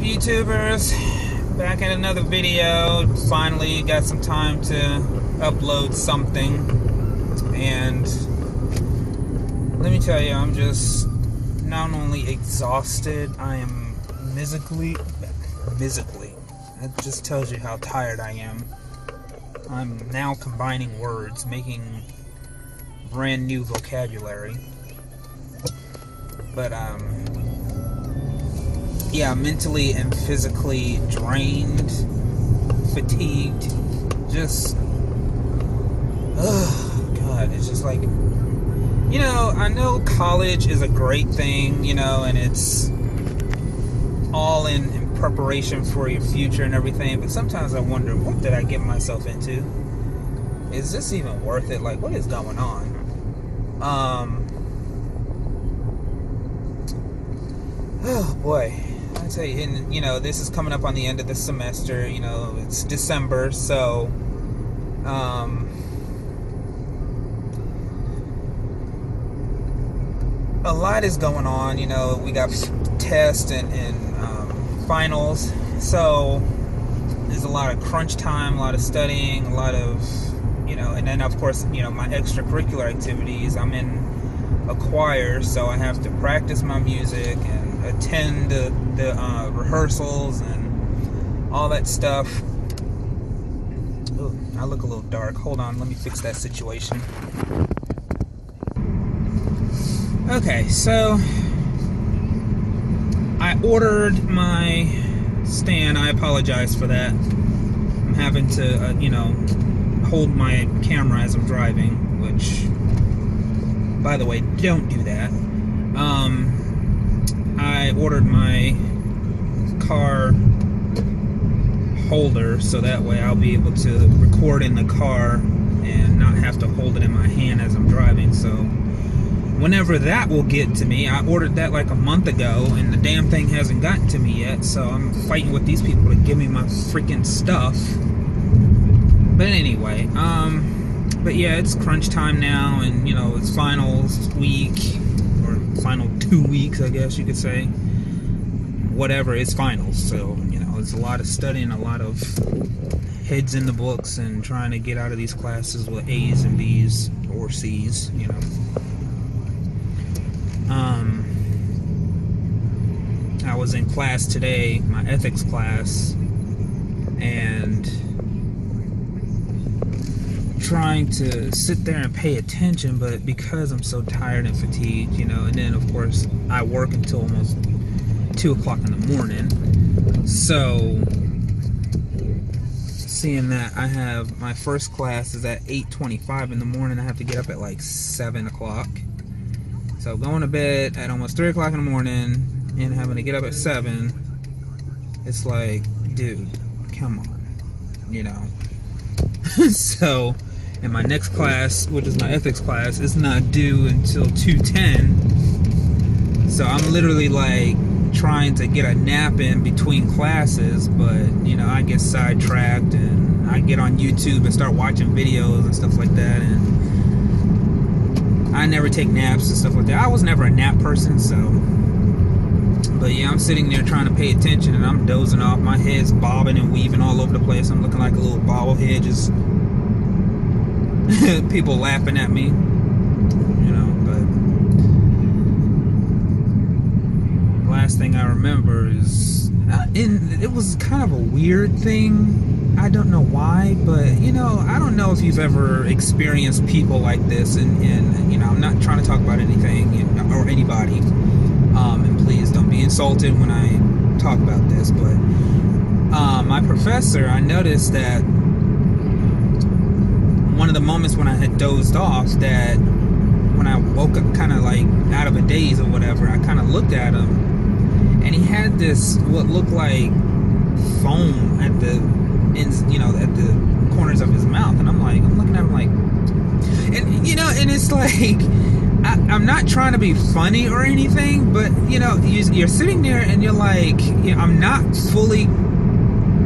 YouTubers? Back in another video. Finally got some time to upload something, and let me tell you, I'm just not only exhausted, I am musically. That just tells you how tired I am. I'm now combining words, making brand new vocabulary. But yeah, mentally and physically drained, fatigued, just, oh God, it's just like, you know, I know college is a great thing, you know, and it's all in preparation for your future and everything, but sometimes I wonder, what did I get myself into? Is this even worth it? Like, what is going on? Oh boy, I tell you, and you know, this is coming up on the end of the semester. You know, it's December, so a lot is going on. You know, we got tests and finals, so there's a lot of crunch time, a lot of studying, a lot of, you know, and then of course, you know, my extracurricular activities. I'm in a choir, so I have to practice my music and attend the rehearsals and all that stuff. Ooh, I look a little dark. Hold on, let me fix that situation. Okay, so I ordered my stand. I apologize for that. I'm having to, you know, hold my camera as I'm driving, which, by the way, don't do that. I ordered my car holder so that way I'll be able to record in the car and not have to hold it in my hand as I'm driving. So whenever that will get to me, I ordered that like a month ago and the damn thing hasn't gotten to me yet, so I'm fighting with these people to give me my freaking stuff. But anyway, but yeah, it's crunch time now, and you know, it's finals week, or final 2 weeks, I guess you could say. Whatever, it's finals, so you know, it's a lot of studying, a lot of heads in the books, and trying to get out of these classes with A's and B's or C's, you know. I was in class today, my ethics class, and trying to sit there and pay attention, but because I'm so tired and fatigued, you know, and then of course I work until almost 2 o'clock in the morning, so seeing that I have my first class is at 8:25 in the morning, I have to get up at like 7 o'clock, so going to bed at almost 3 o'clock in the morning and having to get up at 7, it's like, dude, come on, you know. So, and my next class, which is my ethics class, is not due until 2:10. So I'm literally like trying to get a nap in between classes, but you know, I get sidetracked and I get on YouTube and start watching videos and stuff like that, and I never take naps and stuff like that. I was never a nap person, so. But yeah, I'm sitting there trying to pay attention and I'm dozing off. My head's bobbing and weaving all over the place. I'm looking like a little bobblehead, just people laughing at me, you know. But last thing I remember is, it was kind of a weird thing. I don't know why, but you know, I don't know if you've ever experienced people like this, and you know, I'm not trying to talk about anything, you know, or anybody. And please don't be insulted when I talk about this, but my professor, I noticed that one of the moments when I had dozed off, that when I woke up kind of like out of a daze or whatever, I kind of looked at him and he had this, what looked like foam at the ends, you know, at the corners of his mouth, and I'm looking at him like, and you know, and it's like, I'm not trying to be funny or anything, but you know, you're sitting there and you're like, you know, I'm not fully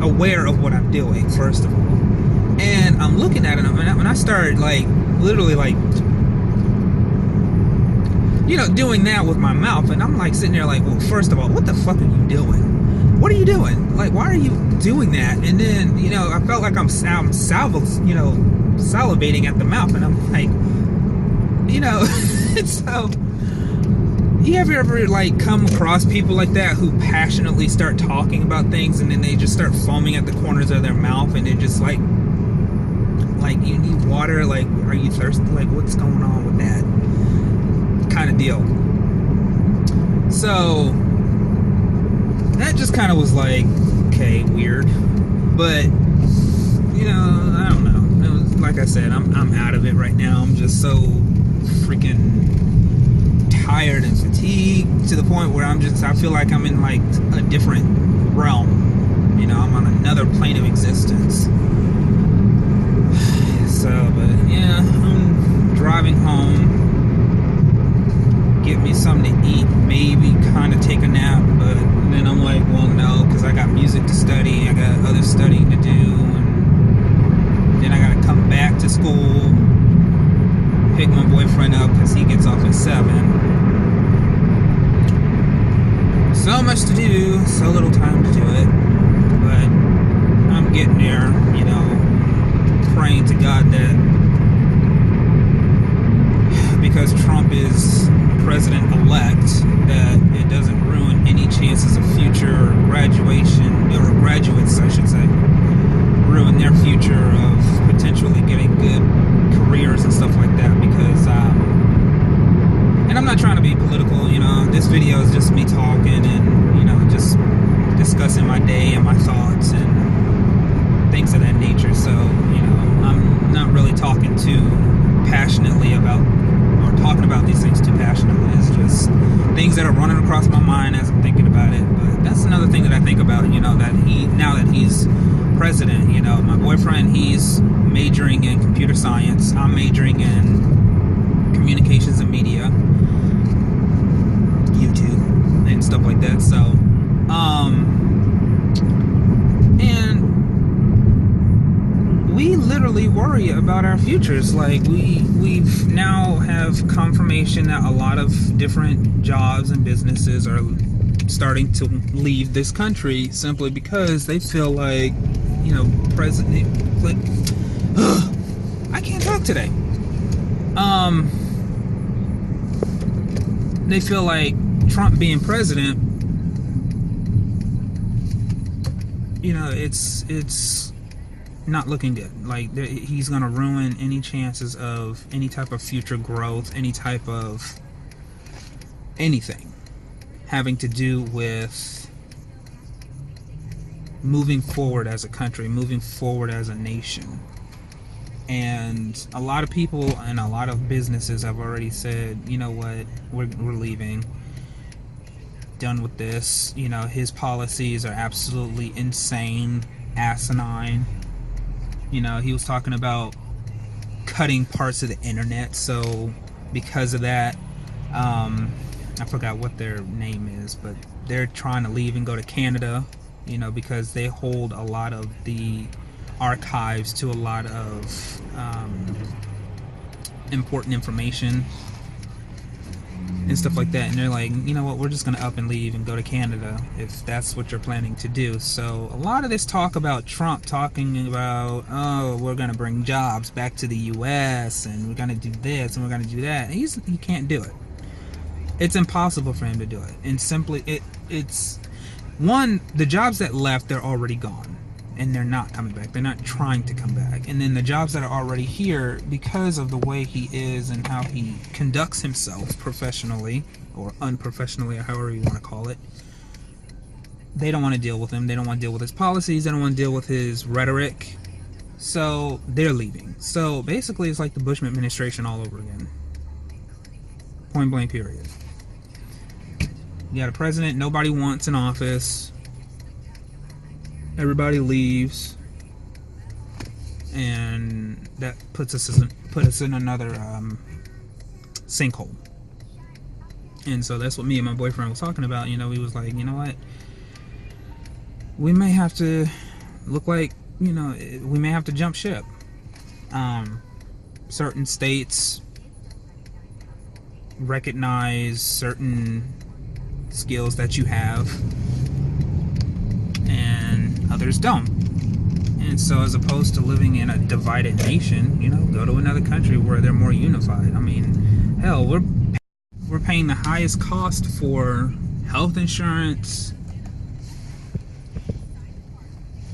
aware of what I'm doing, first of all, and I'm looking at him, and when I started like literally like, you know, doing that with my mouth, and I'm like sitting there like, well, first of all, what the fuck are you doing? what are you doing? Like, why are you doing that? And then, I felt like I'm salivating at the mouth, and I'm like, so you ever like come across people like that who passionately start talking about things, and then they just start foaming at the corners of their mouth, and they're just like you need water, like, are you thirsty? Like, what's going on with that kind of deal? So that just kind of was like, okay, weird. But I don't know. It was, like I said, I'm out of it right now. I'm just so freaking tired and fatigued to the point where I feel like I'm in like a different realm. I'm on another plane of existence. So, but yeah, I'm driving home, get me something to eat, maybe kind of take a nap, but then I'm like, well, no, because I got music to study, I got other studying to do, and then I got to come back to school, pick my boyfriend up because he gets off at 7. So much to do, so little time to do it, but I'm getting there, praying to God that because Trump is president-elect, that it doesn't ruin any chances of future graduation, or graduates, I should say, ruin their future of potentially getting good careers and stuff like that, because and I'm not trying to be political, this video is just me talking and, just discussing my day and my thoughts and things of that nature. So, I'm not really talking too passionately about, or talking about these things too passionately. It's just things that are running across my mind as I'm thinking about it. But that's another thing that I think about, that now that he's president, my boyfriend, he's majoring in computer science. I'm majoring in communications and media, YouTube and stuff like that. So, and we literally worry about our futures. Like, we've now have confirmation that a lot of different jobs and businesses are starting to leave this country simply because they feel like, President Clinton, I can't talk today. They feel like Trump being president, it's not looking good. Like, he's gonna ruin any chances of any type of future growth, any type of anything having to do with moving forward as a country, moving forward as a nation. And a lot of people and a lot of businesses have already said, you know what, we're leaving, done with this. His policies are absolutely insane, asinine. He was talking about cutting parts of the internet, so because of that, I forgot what their name is, but they're trying to leave and go to Canada, because they hold a lot of the archives to a lot of important information and stuff like that. And they're like, you know what, we're just gonna up and leave and go to Canada if that's what you're planning to do. So a lot of this talk about Trump talking about, oh, we're gonna bring jobs back to the US and we're gonna do this and we're gonna do that, and he can't do it. It's impossible for him to do it. And simply it's one, the jobs that left, they're already gone and they're not coming back. They're not trying to come back. And then the jobs that are already here, because of the way he is and how he conducts himself professionally or unprofessionally, or however you want to call it, they don't want to deal with him. They don't want to deal with his policies. They don't want to deal with his rhetoric. So they're leaving. So basically it's like the Bush administration all over again. Point blank period. You got a president nobody wants in office. Everybody leaves, and that puts us in another sinkhole. And so that's what me and my boyfriend was talking about. He was like, you know what, we may have to look like, we may have to jump ship. Certain states recognize certain skills that you have, others don't. And so as opposed to living in a divided nation, you know, go to another country where they're more unified. I mean, hell, we're paying the highest cost for health insurance,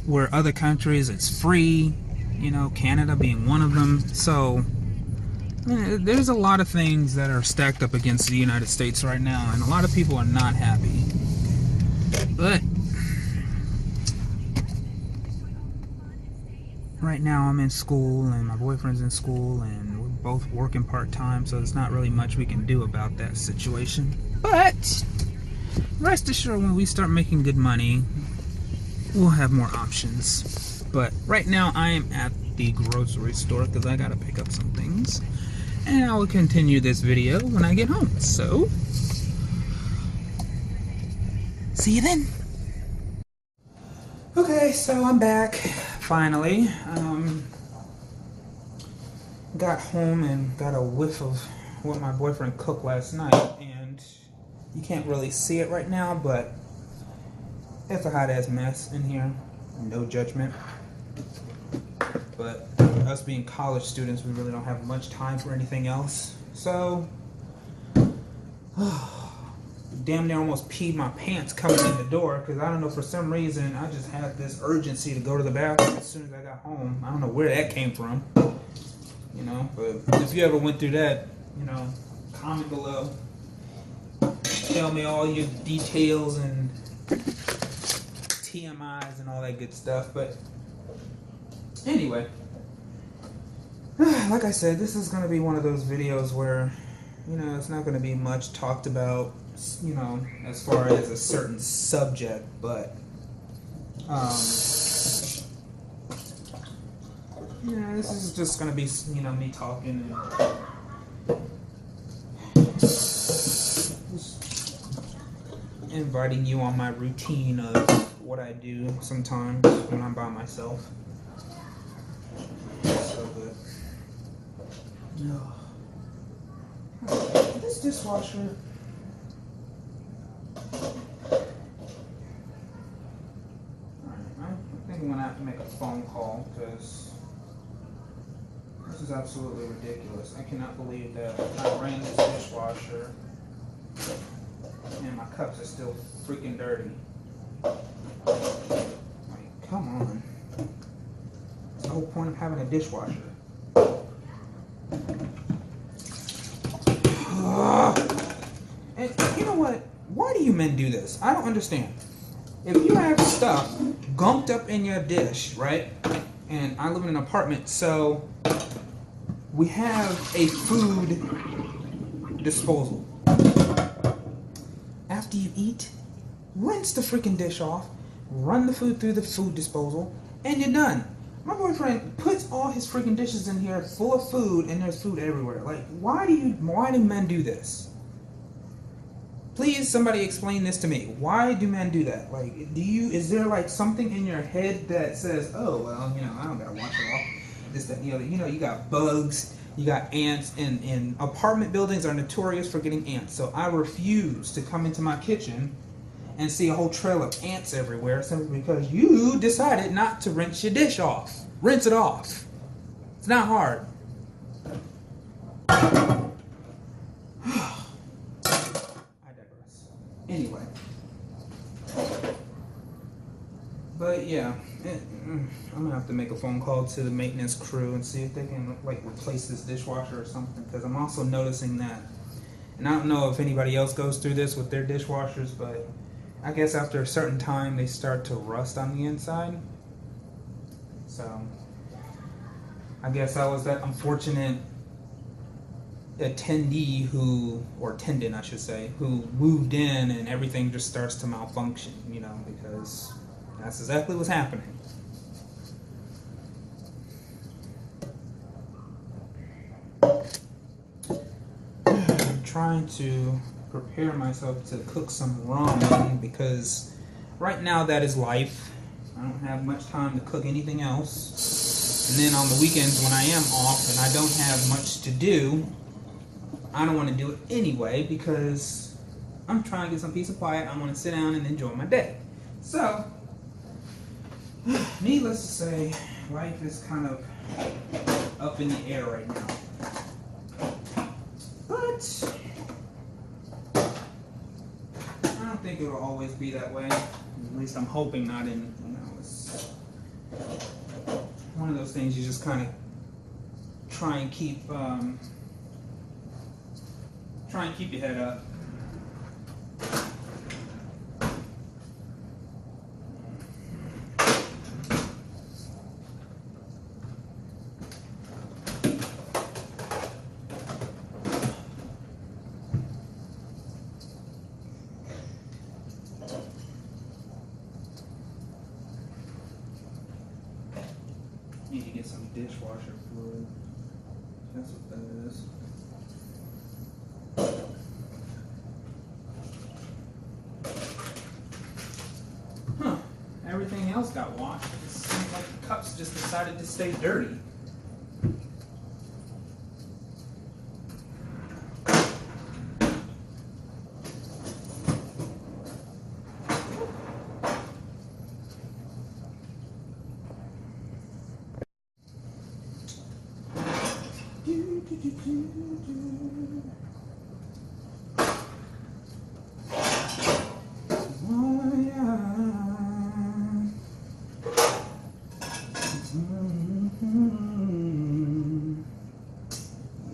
where other countries it's free, you know, Canada being one of them. So there's a lot of things that are stacked up against the United States right now, and a lot of people are not happy. But right now I'm in school and my boyfriend's in school and we're both working part-time, so there's not really much we can do about that situation. But rest assured, when we start making good money, we'll have more options. But right now I am at the grocery store because I gotta pick up some things, and I will continue this video when I get home. So see you then. Okay, so I'm back finally. Got home and got a whiff of what my boyfriend cooked last night, and you can't really see it right now, but it's a hot ass mess in here. No judgment. But us being college students, we really don't have much time for anything else. So damn near almost peed my pants coming in the door, because I don't know, for some reason I just had this urgency to go to the bathroom as soon as I got home. I don't know where that came from, you know. But if you ever went through that, you know, comment below, tell me all your details and TMIs and all that good stuff. But anyway, like I said, this is going to be one of those videos where, you know, it's not going to be much talked about, you know, as far as a certain subject, but yeah, this is just going to be, you know, me talking and just inviting you on my routine of what I do sometimes when I'm by myself. So good. This dishwasher. I'm gonna have to make a phone call because this is absolutely ridiculous. I cannot believe that I ran this dishwasher and my cups are still freaking dirty. Like, come on. That's the whole point of having a dishwasher. And you know what? Why do you men do this? I don't understand. If you have stuff gunked up in your dish, right? And I live in an apartment, so we have a food disposal. After you eat, rinse the freaking dish off, run the food through the food disposal, and you're done. My boyfriend puts all his freaking dishes in here full of food, and there's food everywhere. Like, why do men do this? Please, somebody explain this to me. Why do men do that? Like, is there like something in your head that says, oh, well, you know, I don't gotta wash it off, this, that, and the other. You know, you got bugs, you got ants, and apartment buildings are notorious for getting ants. So I refuse to come into my kitchen and see a whole trail of ants everywhere simply because you decided not to rinse your dish off. Rinse it off. It's not hard. Anyway, but yeah, I'm gonna have to make a phone call to the maintenance crew and see if they can like replace this dishwasher or something, because I'm also noticing that, and I don't know if anybody else goes through this with their dishwashers, but I guess after a certain time they start to rust on the inside. So I guess I was that unfortunate attendee or attendant I should say, who moved in and everything just starts to malfunction, you know, because that's exactly what's happening. I'm trying to prepare myself to cook some ramen because right now that is life. I don't have much time to cook anything else. And then on the weekends when I am off and I don't have much to do, I don't want to do it anyway because I'm trying to get some peace and quiet. I want to sit down and enjoy my day. So, Needless to say, life is kind of up in the air right now. But I don't think it'll always be that way. At least I'm hoping not. It's one of those things you just kind of try and keep your head up. Need to get some dishwasher fluid. That's what that is. Huh. Everything else got washed. It seems like the cups just decided to stay dirty.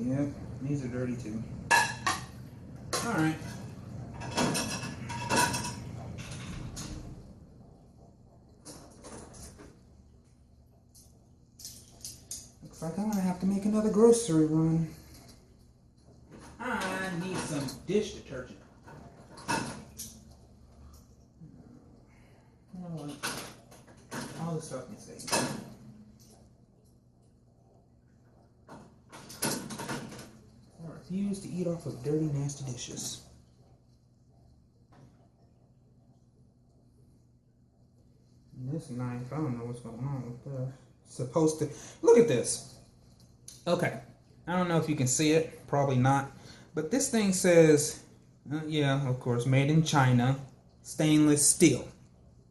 Yep, these are dirty too. Alright. Looks like I'm gonna have to make another grocery run. I need some dish detergent. You know what? All this stuff can stay. I refuse to eat off of dirty, nasty dishes. And this knife, I don't know what's going on with this. It's supposed to, look at this. Okay, I don't know if you can see it, probably not. But this thing says, yeah, of course, made in China, stainless steel.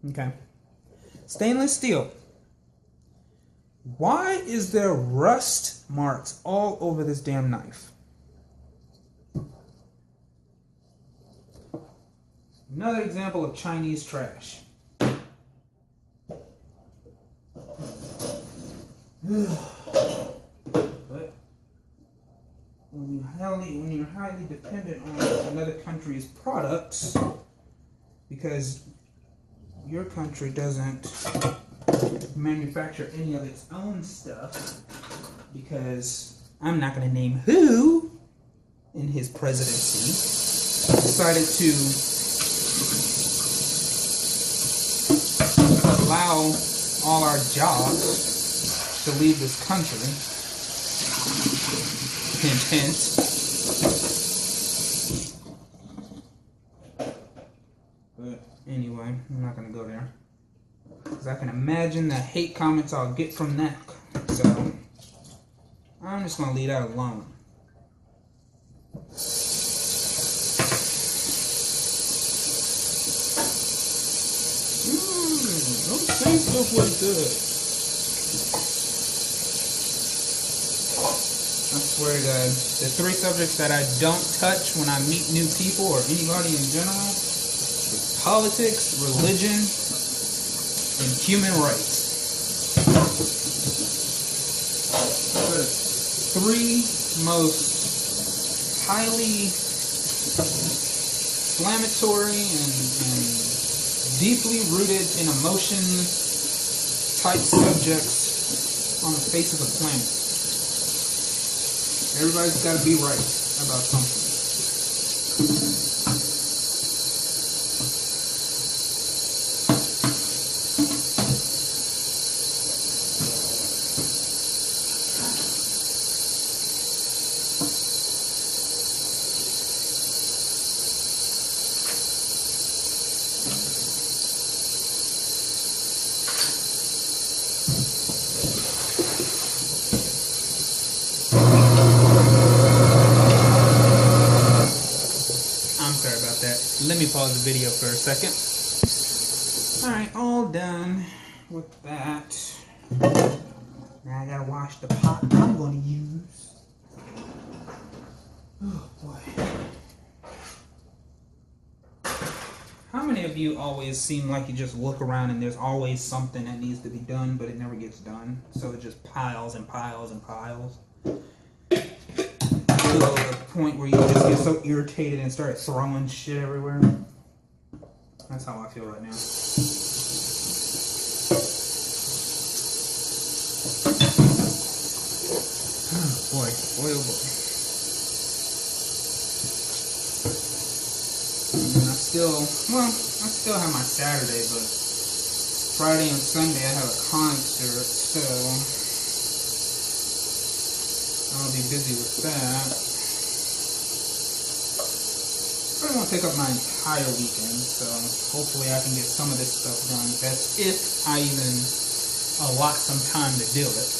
Okay, stainless steel. Why is there rust marks all over this damn knife? Another example of Chinese trash. But when you're highly dependent on another country's products, because your country doesn't manufacture any of its own stuff, because I'm not going to name who in his presidency decided to allow all our jobs to leave this country. Hint, hint. But anyway, I'm not going to go there, because I can imagine the hate comments I'll get from that. So I'm just going to leave that alone. Don't say stuff like that. I swear to God, the three subjects that I don't touch when I meet new people or anybody in general is politics, religion, and human rights. The three most highly inflammatory and deeply rooted in emotion type subjects on the face of the planet. Everybody's got to be right about something. Let me pause the video for a second. Alright, all done. with that, now I gotta wash the pot I'm gonna use. Oh boy. How many of you always seem like you just look around and there's always something that needs to be done, but it never gets done? So it just piles and piles and piles. To the point where you just get so irritated and start throwing shit everywhere. That's how I feel right now. Oh boy, boy, oh boy. And I still have my Saturday, but Friday and Sunday I have a concert, so I'll be busy with that. But it won't take up my entire weekend, so hopefully I can get some of this stuff done. That's if I even allot some time to do it.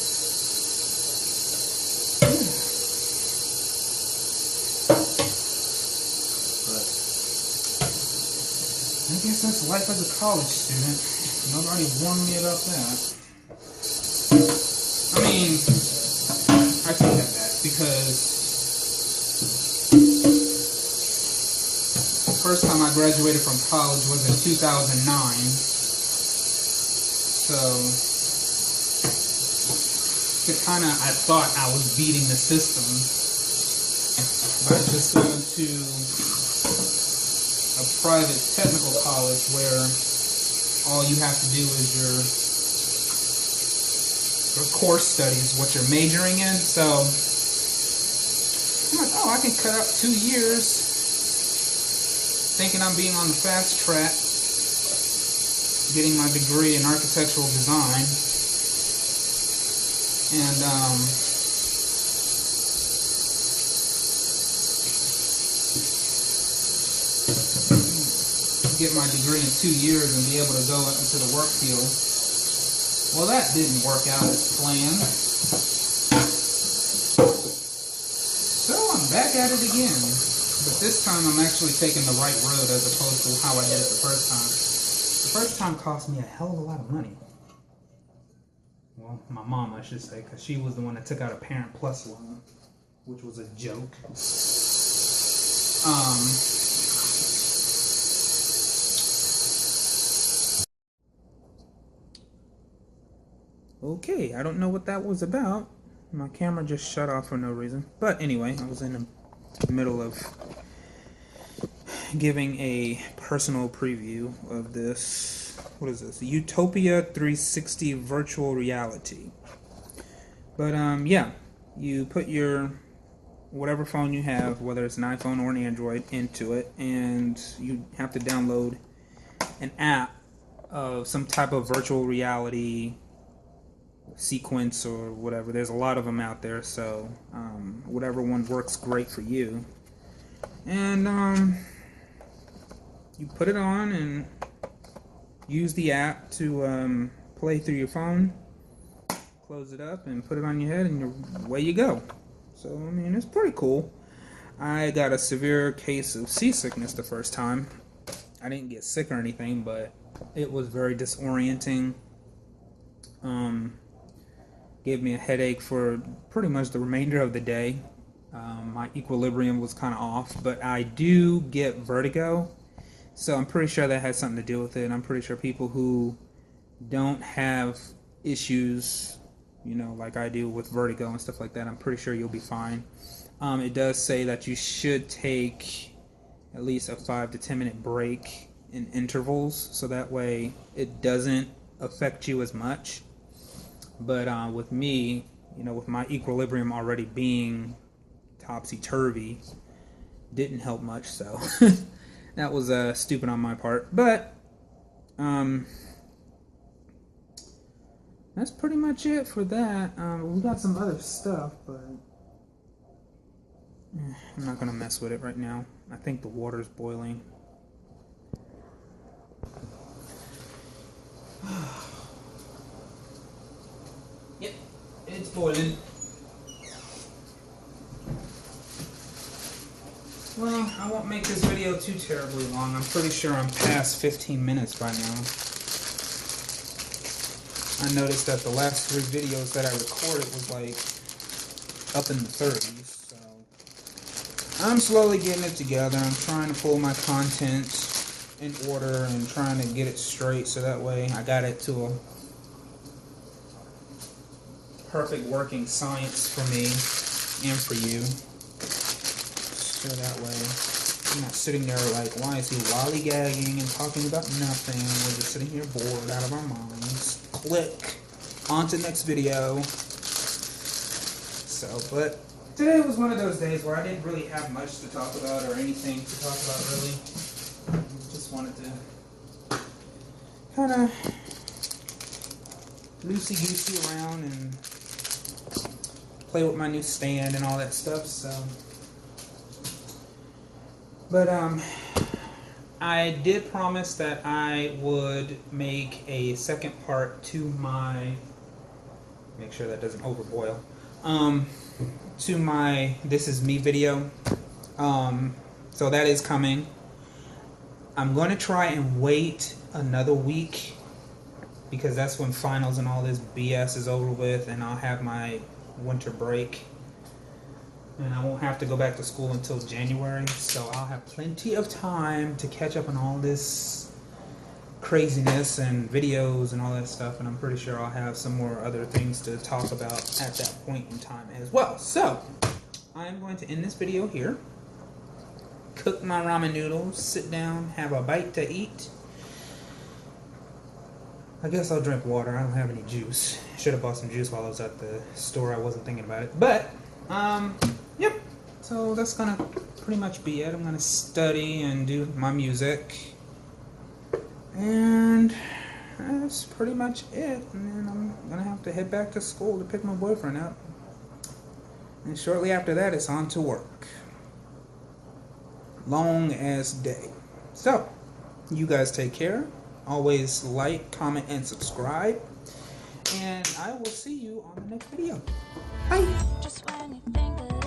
I guess that's life as a college student. Nobody warned me about that. I mean, I take that back because the first time I graduated from college was in 2009. So, I thought I was beating the system by just going to a private technical college where all you have to do is your course studies, what you're majoring in. So I'm like, oh, I can cut out 2 years thinking I'm being on the fast track, getting my degree in architectural design. And get my degree in 2 years and be able to go into the work field. Well, that didn't work out as planned. So I'm back at it again. But this time I'm actually taking the right road as opposed to how I did it the first time. The first time cost me a hell of a lot of money. Well, my mom, I should say, because she was the one that took out a Parent Plus loan, which was a joke. Okay, I don't know what that was about. My camera just shut off for no reason. But anyway, I was in the middle of giving a personal preview of this. What is this? Utopia 360 virtual reality. But yeah, you put your whatever phone you have, whether it's an iPhone or an Android, into it, and you have to download an app of some type of virtual reality sequence or whatever. There's a lot of them out there, so whatever one works great for you. And you put it on and use the app to play through your phone, close it up and put it on your head, and away you go. So I mean, it's pretty cool. I got a severe case of seasickness the first time. I didn't get sick or anything, but it was very disorienting. Gave me a headache for pretty much the remainder of the day. My equilibrium was kind of off, but I do get vertigo, so I'm pretty sure that has something to do with it. I'm pretty sure people who don't have issues, you know, like I do with vertigo and stuff like that, I'm pretty sure you'll be fine. It does say that you should take at least a 5 to 10 minute break in intervals, so that way it doesn't affect you as much. But with me, you know, with my equilibrium already being topsy-turvy, didn't help much, so that was stupid on my part. But that's pretty much it for that. We got some other stuff, but I'm not gonna mess with it right now. I think the water's boiling. Yep, it's boiling. Well, I won't make this video too terribly long. I'm pretty sure I'm past 15 minutes by now. I noticed that the last 3 videos that I recorded was like up in the 30s. So I'm slowly getting it together. I'm trying to pull my content in order and trying to get it straight so that way I got it to a perfect working science for me and for you. So that way I'm not sitting there like, why is he lollygagging and talking about nothing? We're just sitting here bored out of our minds. Click on to next video. So, but today was one of those days where I didn't really have much to talk about or anything to talk about really. Just wanted to kind of loosey-goosey around and play with my new stand and all that stuff. So, but I did promise that I would make a second part to my, make sure that doesn't overboil, to my This Is Me video. So that is coming. I'm going to try and wait another week because that's when finals and all this BS is over with, and I'll have my winter break. And I won't have to go back to school until January, so I'll have plenty of time to catch up on all this craziness and videos and all that stuff, and I'm pretty sure I'll have some more other things to talk about at that point in time as well. So, I'm going to end this video here, cook my ramen noodles, sit down, have a bite to eat. I guess I'll drink water. I don't have any juice. Should have bought some juice while I was at the store. I wasn't thinking about it, but yep, so that's gonna pretty much be it. I'm gonna study and do my music, and that's pretty much it. And then I'm gonna have to head back to school to pick my boyfriend up, and shortly after that it's on to work. Long ass day. So you guys take care. Always like, comment, and subscribe, and I will see you on the next video. Bye. Just when you think